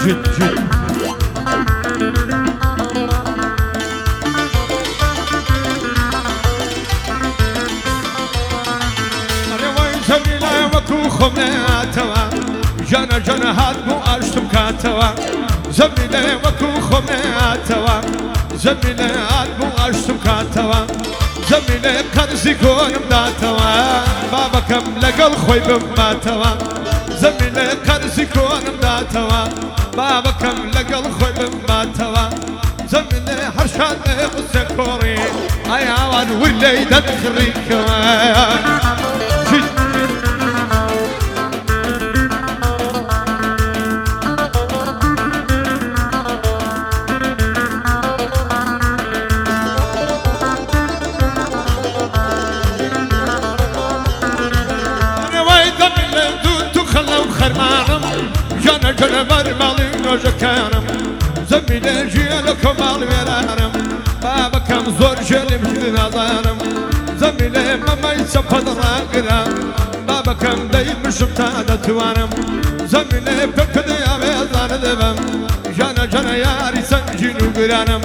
جد جد زميلة وكو خماتوا جانا جانا هاد مو أشتم كاتوا زميلة وكو خماتوا زميلة هاد مو أشتم كاتوا زميلة كرزي كون مداتوا بابا كم لقل خوي بماتوا زميلة كرزي كون مداتوا بابا كم لقل خوي بماتوا زميلة حرشان قصة كوري أي عوان واللي دخريك جانا جانا برمالي نوجكانم زميلي جيالك مالي ويرانم بابا كم زور جلي مجد نظارم زميلي ماما يسفد راقرا بابا كم دايد مشبتا توانم زميلي بكدي عميزان دبم جانا جانا ياري سنجين وقرانم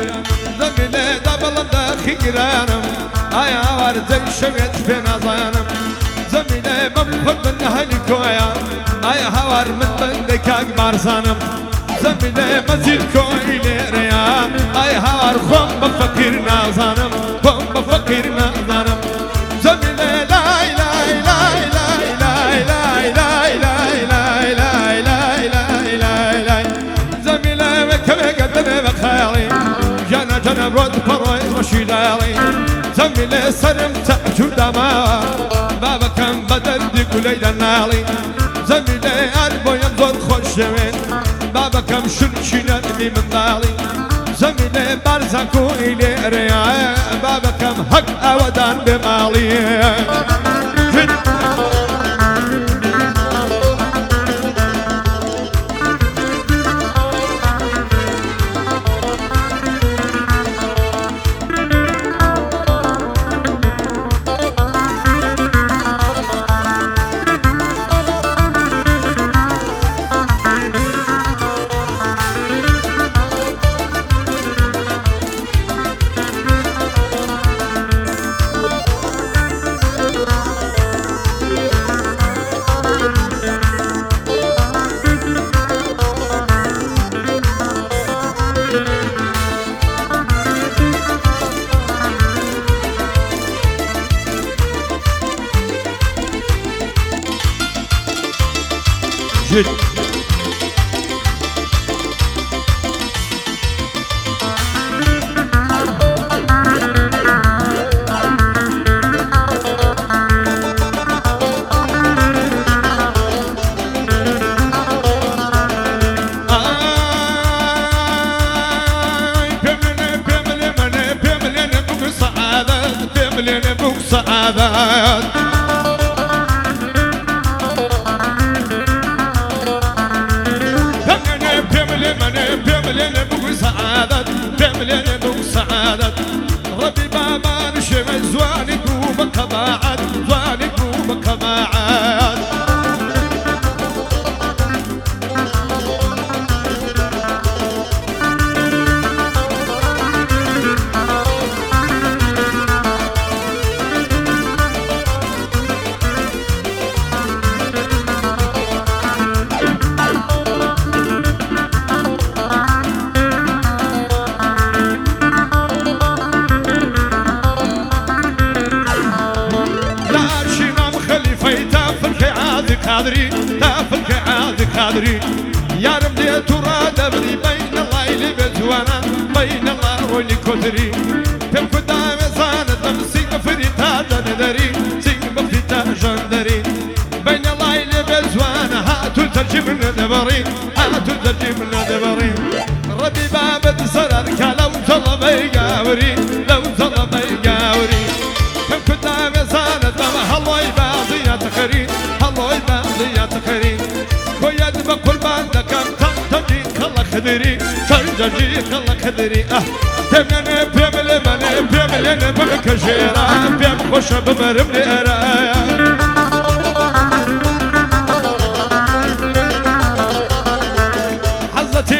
زميلي دابلم داخي قرانم آيا وارزي شميت في نظانم زميلي مبخد من أهلي كويا أي هوار من بندك أكبر صنم زميلي مزيد كويلي ريا أي هوار خم بفكرنا صنم خم بفكرنا صنم زميلي لا لا لا لا لا لا لا لا لا لا لا لا زميلي مكبه قدمي بخيالي جانا جانا برود بروي وشيلالي زميلي سرم تأجو دما بابا كان بدردي كلي نالي زميلي أربو ينظر خوش جوين بابا كم شنشنا نبي من نالي زميلي برزاكو إلي ريا بابا كم حق أودان بمالي جد بملين بوك سعادات بملين بوك سعادات بملين بوك سعادات ربي بابا نشمل زوانك وبكباعات زوانك وبكباعات قادري تافك عاد قادري يا ربي ترى دبري بين الله اللي بزوانا بين الله واللي كثري كم قدام صانت تمسك فريتا جندري سيك بفريتا جندري بين الله اللي بزوانا هاتوا ترجم دبري هاتوا ترجم دبري ربي باب تسررك لو طلب يقاوري لو طلب يقاوري كم قدام صانت ما الله يباضي تخري الله يباضي تخري ويد بقول بندك تجي كلا خدري تجي كلا خدري تمني بيملي مني بيملي بكشيرا بيم خوش بمرمني ارايا حظتي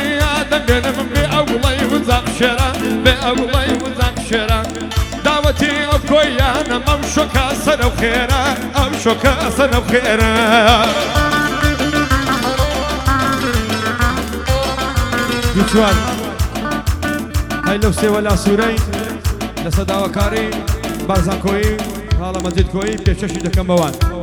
بأقضي وزاق شرا دعوتي أبكويانا ممشوكا سنة وخيرا أمشوكا سنة وخيرا دوچوان هاي لو سي ولا سوري لصدا وكاري بازان كوي هالا مزيد كوي بيششي دكم بوان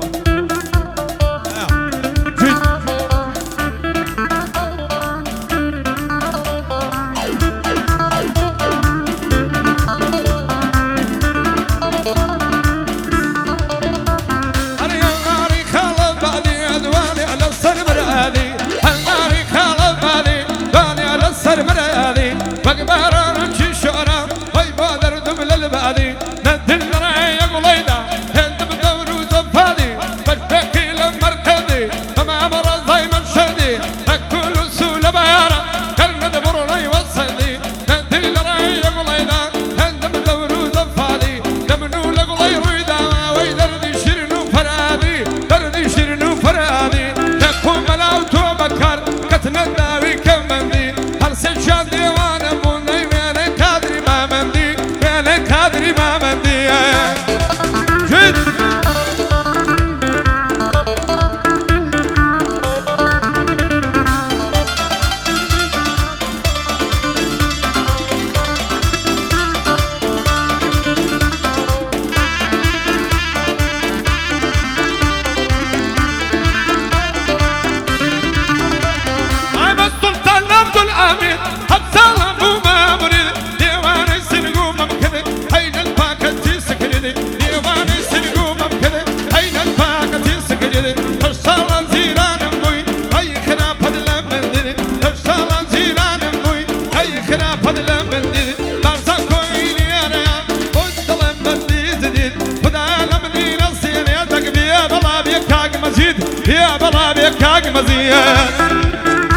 يا بلا بيك كاك مزيان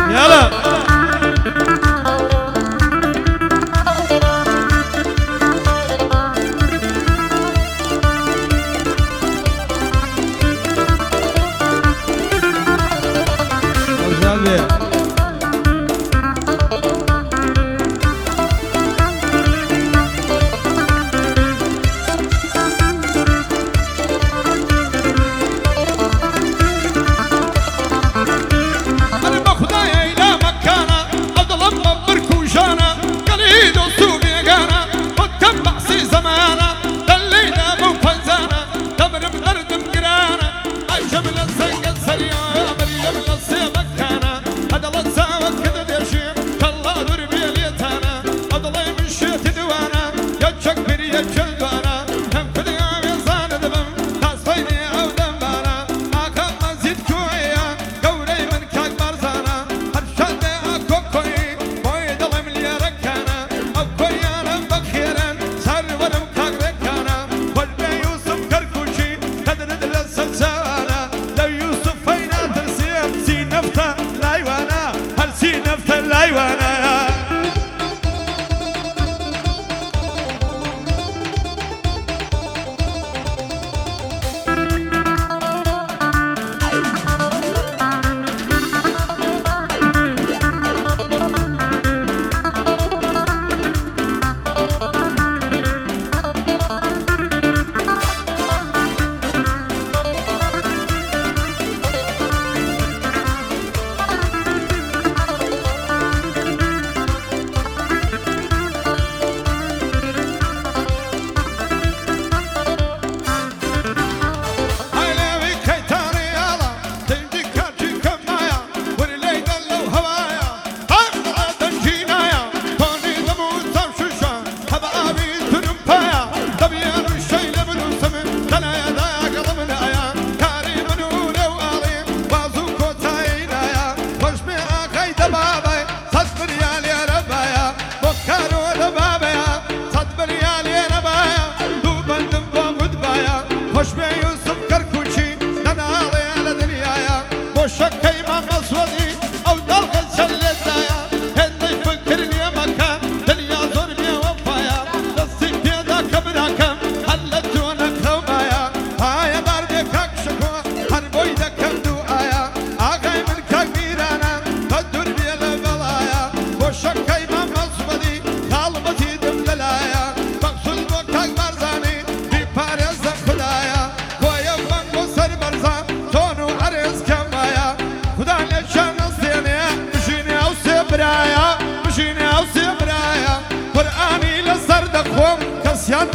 يلا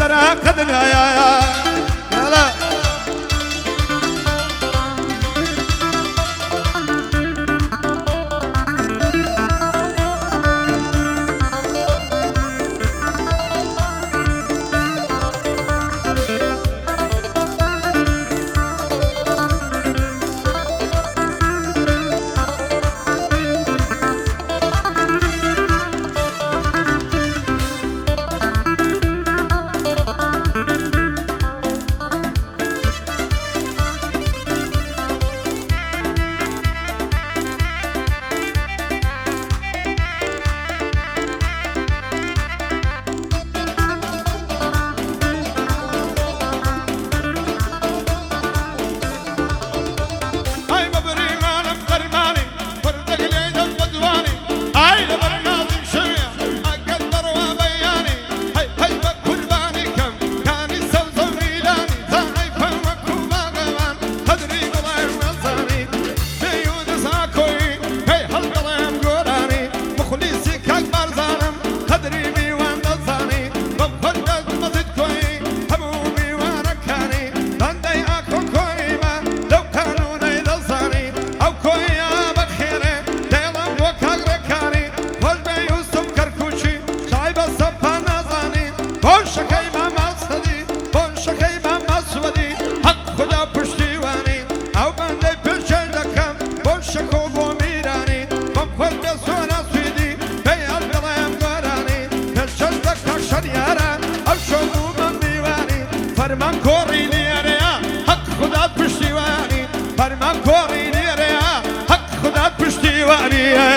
سندرا قدنا يا يلا فرمان کوری لیریا حق خدا پشتیوانی فرمان کوری لیریا حق خدا پشتیوانی